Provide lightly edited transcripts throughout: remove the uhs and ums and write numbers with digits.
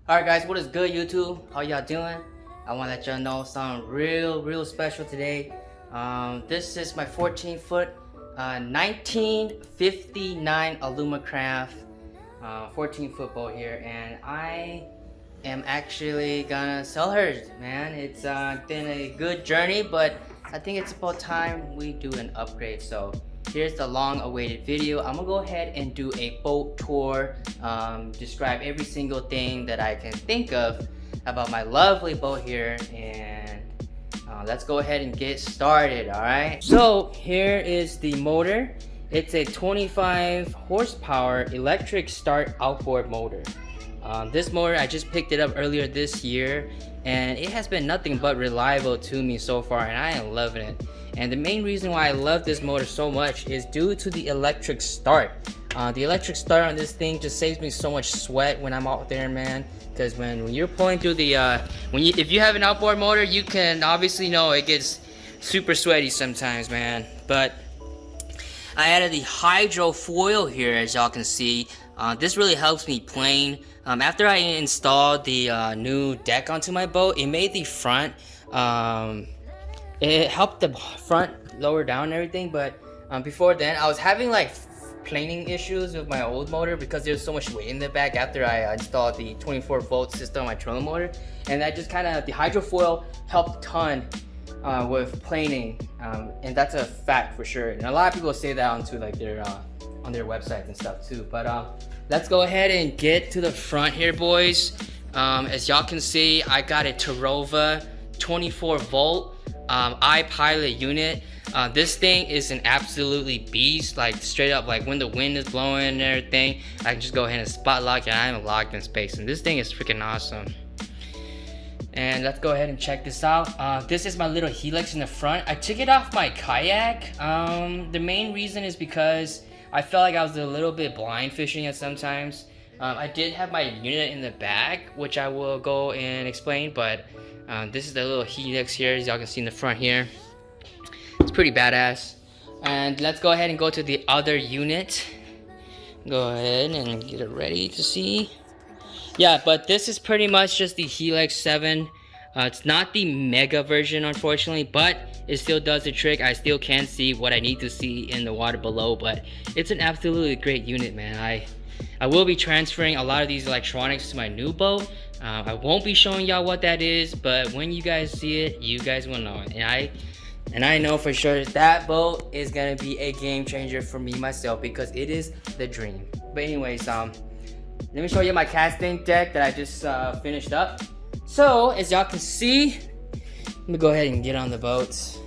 Alright guys, what is good YouTube? How y'all doing? I want to let y'all know something real special today. This is my 14-foot 1959 Alumacraft 14-foot boat here, and I am actually gonna sell her, man. It's been a good journey, but I think it's about time we do an upgrade. So here's the long-awaited video. I'm gonna go ahead and do a boat tour, describe every single thing that I can think of about my lovely boat here, and let's go ahead and get started. All right, so here is the motor. It's a 25 horsepower electric start outboard motor. This motor, I just picked it up earlier this year, and it has been nothing but reliable to me so far, and I am loving it. And the main reason why I love this motor so much is due to the electric start. The electric start on this thing just saves me so much sweat when I'm out there, man. Because when you're pulling through the, if you have an outboard motor, you can obviously know it gets super sweaty sometimes, man. But I added the hydro foil here, as y'all can see. This really helps me plane. After I installed the new deck onto my boat, it made the front, it helped the front lower down and everything. But before then, I was having like planing issues with my old motor because there's so much weight in the back after I installed the 24-volt system on my trolling motor. And that just kind of, the hydro foil helped a ton with planing, and that's a fact for sure. And a lot of people say that onto like their on their websites and stuff too. But let's go ahead and get to the front here, boys. As y'all can see, I got a Terrova 24-volt Ipilot unit. This thing is an absolutely beast, like straight up, like when the wind is blowing and everything, I can just go ahead and spot lock and I'm locked in space, and this thing is freaking awesome. And let's go ahead and check this out. This is my little Helix in the front. I took it off my kayak. The main reason is because I felt like I was a little bit blind fishing at sometimes. I did have my unit in the back, which I will go and explain, but this is the little Helix here, as y'all can see in the front here. It's pretty badass. And let's go ahead and go to the other unit. Go ahead and get it ready to see. Yeah, but this is pretty much just the Helix 7. It's not the mega version, unfortunately, but it still does the trick. I still can see what I need to see in the water below, but it's an absolutely great unit, man. I will be transferring a lot of these electronics to my new boat. I won't be showing y'all what that is, but when you guys see it, you guys will know it. And I know for sure that boat is gonna be a game changer for me myself, because it is the dream. But anyways, let me show you my casting deck that I just finished up. So as y'all can see, let me go ahead and get on the boat.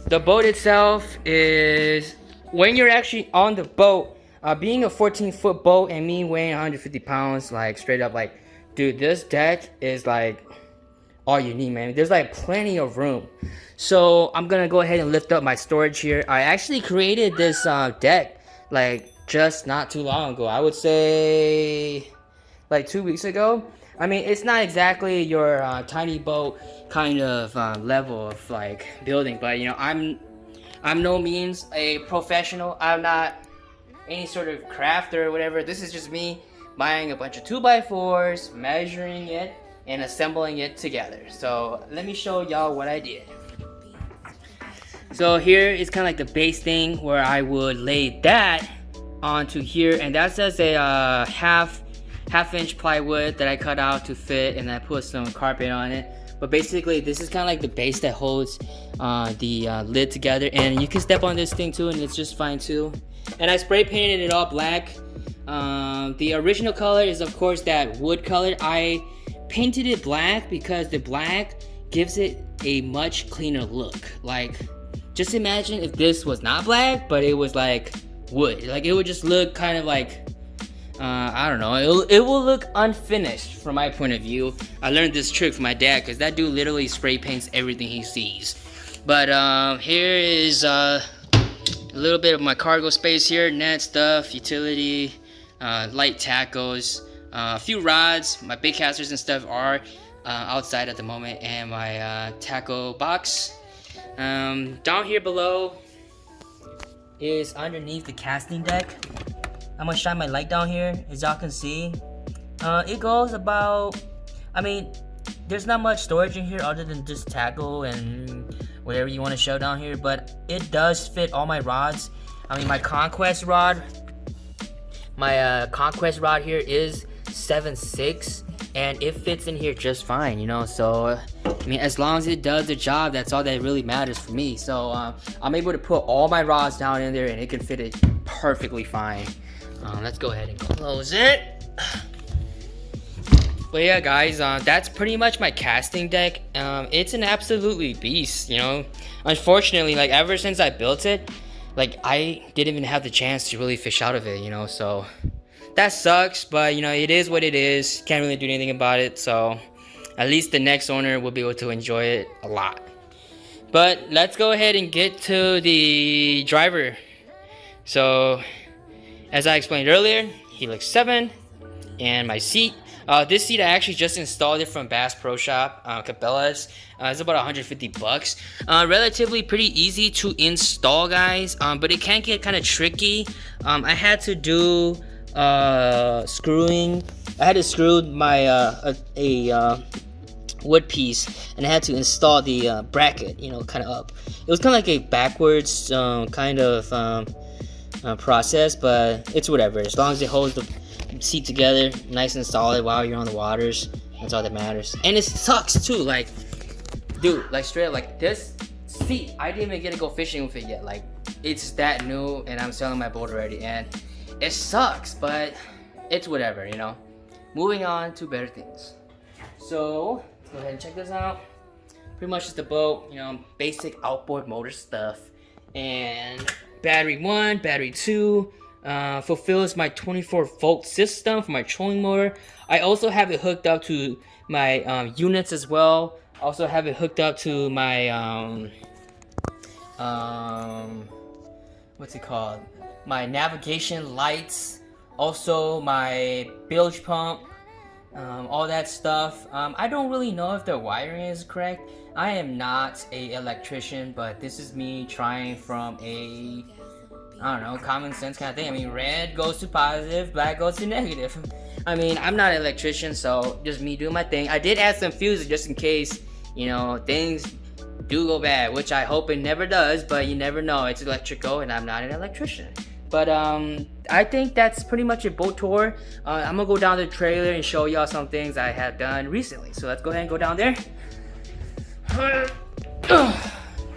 The boat itself is, when you're actually on the boat, being a 14-foot boat and me weighing 150 pounds, like straight up, like, dude, this deck is like all you need, man. There's like plenty of room. So I'm gonna go ahead and lift up my storage here. I actually created this deck like just not too long ago. I would say like 2 weeks ago. I mean, it's not exactly your tiny boat kind of level of like building, but you know, I'm no means a professional. I'm not any sort of crafter or whatever. This is just me buying a bunch of 2x4s, measuring it, and assembling it together. So let me show y'all what I did. So here is kind of like the base thing where I would lay that onto here, and that's just a half-inch plywood that I cut out to fit, and I put some carpet on it. But basically, this is kind of like the base that holds the lid together, and you can step on this thing too, and it's just fine too. And I spray painted it all black. The original color is of course that wood color. I painted it black because the black gives it a much cleaner look. Like, just imagine if this was not black, but it was like wood. Like, it would just look kind of like, I don't know, it will look unfinished from my point of view. I learned this trick from my dad, because that dude literally spray paints everything he sees. But here is a little bit of my cargo space here, net stuff, utility, light tackles, a few rods. My big casters and stuff are outside at the moment, and my tackle box. Down here below is underneath the casting deck. I'm gonna shine my light down here. As y'all can see, it goes about, I mean, there's not much storage in here other than just tackle and whatever you want to shove down here, but it does fit all my rods. I mean, my conquest rod here is 7.6, and it fits in here just fine, you know. So I mean, as long as it does the job, that's all that really matters for me. So I'm able to put all my rods down in there, and it can fit it perfectly fine. Let's go ahead and close it. But yeah, guys, that's pretty much my casting deck. It's an absolutely beast, you know. Unfortunately, like, ever since I built it, like, I didn't even have the chance to really fish out of it, you know. So that sucks, but you know, it is what it is. Can't really do anything about it. So at least the next owner will be able to enjoy it a lot. But let's go ahead and get to the driver. So as I explained earlier, Helix 7 and my seat. This seat I actually just installed it from Bass Pro Shop, Cabela's. It's about 150 bucks. Relatively pretty easy to install, guys, but it can get kind of tricky. I had to do screwing. I had to screw my wood piece, and I had to install the bracket, you know, kind of up. It was kind of like a backwards kind of process, but it's whatever. As long as it holds the seat together nice and solid while you're on the waters, that's all that matters. And it sucks too, like, dude, like, straight up, like, this seat, I didn't even get to go fishing with it yet. Like, it's that new, and I'm selling my boat already, and it sucks, but it's whatever, you know. Moving on to better things. So let's go ahead and check this out. Pretty much just the boat, you know, basic outboard motor stuff. And battery 1, battery 2, fulfills my 24-volt system for my trolling motor. I also have it hooked up to my units as well. Also have it hooked up to my what's it called? My navigation lights. Also my bilge pump. All that stuff. I don't really know if the wiring is correct. I am not an electrician, but this is me trying from a, I don't know, common sense kind of thing. I mean, red goes to positive, black goes to negative. I mean, I'm not an electrician, so just me doing my thing. I did add some fuses just in case, you know, things do go bad, which I hope it never does, but you never know. It's electrical, and I'm not an electrician. But I think that's pretty much a boat tour. I'm gonna go down the trailer and show y'all some things I have done recently. So let's go ahead and go down there.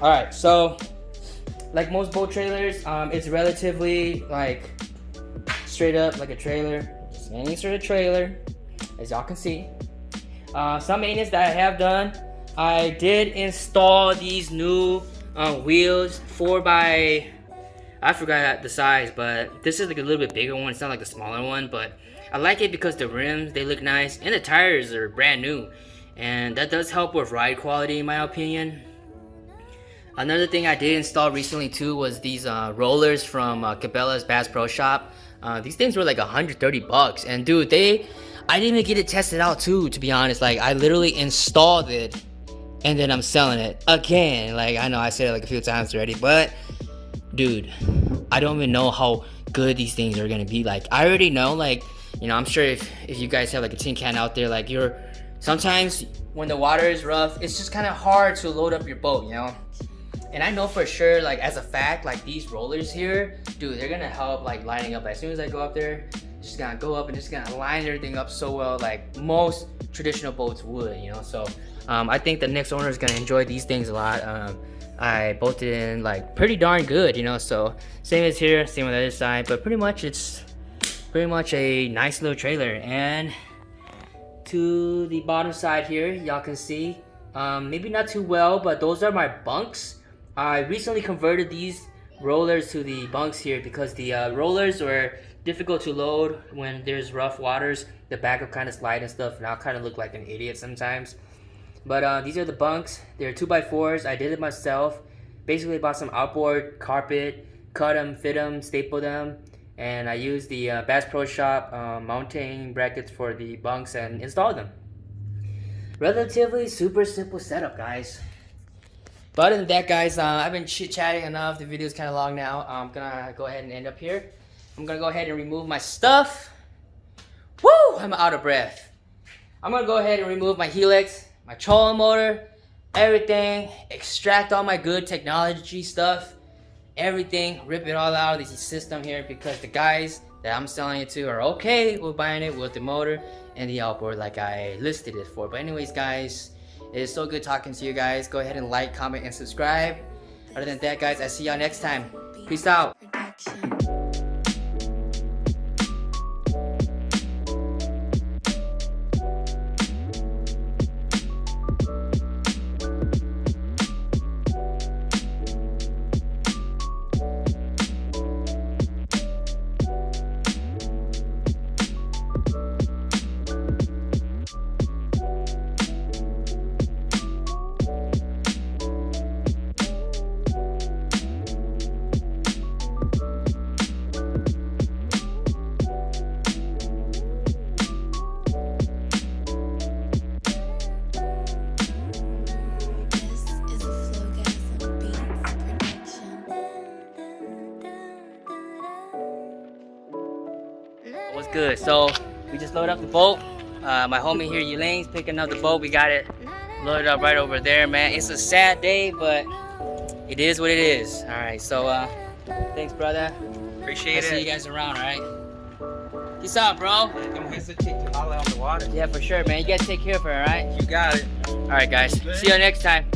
Alright, so like most boat trailers, it's relatively like straight up like a trailer. Just any sort of trailer, as y'all can see. Some maintenance that I have done, I did install these new wheels 4x, I forgot the size, but this is like a little bit bigger one. It's not like the smaller one, but I like it because the rims, they look nice, and the tires are brand new, and that does help with ride quality in my opinion. Another thing I did install recently too was these rollers from Cabela's Bass Pro Shop. These things were like 130 bucks, and dude, I didn't even get it tested out too, to be honest. Like, I literally installed it and then I'm selling it again. Like, I know I said it like a few times already, but dude, I don't even know how good these things are gonna be. Like, I already know, like, you know, I'm sure if you guys have like a tin can out there, like, sometimes when the water is rough, it's just kind of hard to load up your boat, you know. And I know for sure, like, as a fact, like, these rollers here, dude, they're gonna help like lining up. As soon as I go up there, it's just gonna go up and just gonna line everything up so well, like most traditional boats would, you know. So I think the next owner is gonna enjoy these things a lot. I bolted in like pretty darn good, you know. So same as here, same on the other side, but pretty much it's pretty much a nice little trailer. And to the bottom side here, y'all can see, maybe not too well, but those are my bunks. I recently converted these rollers to the bunks here because the rollers were difficult to load when there's rough waters. The back will kind of slide and stuff, and I'll kind of look like an idiot sometimes. But these are the bunks. They're 2x4s. I did it myself. Basically bought some outboard carpet, cut them, fit them, staple them, and I used the Bass Pro Shop mounting brackets for the bunks and installed them. Relatively super simple setup, guys. But other than that, guys, I've been chit-chatting enough. The video is kind of long now. I'm gonna go ahead and end up here. I'm gonna go ahead and remove my stuff. Woo! I'm out of breath. I'm gonna go ahead and remove my Helix, my trolling motor, everything, extract all my good technology stuff, everything, rip it all out of the system here because the guys that I'm selling it to are okay with buying it with the motor and the outboard like I listed it for. But anyways, guys, it is so good talking to you guys. Go ahead and like, comment, and subscribe. Other than that, guys, I see y'all next time. Peace out. What's good? So we just loaded up the boat. My homie here, Elaine's picking up the boat. We got it loaded up right over there, man. It's a sad day, but it is what it is. All right, so thanks, brother. Appreciate it. See you guys around, all right? Peace out, bro. Don't hesitate to holler on the water. Yeah, for sure, man. You guys take care of her, all right? You got it. All right, guys. See you next time.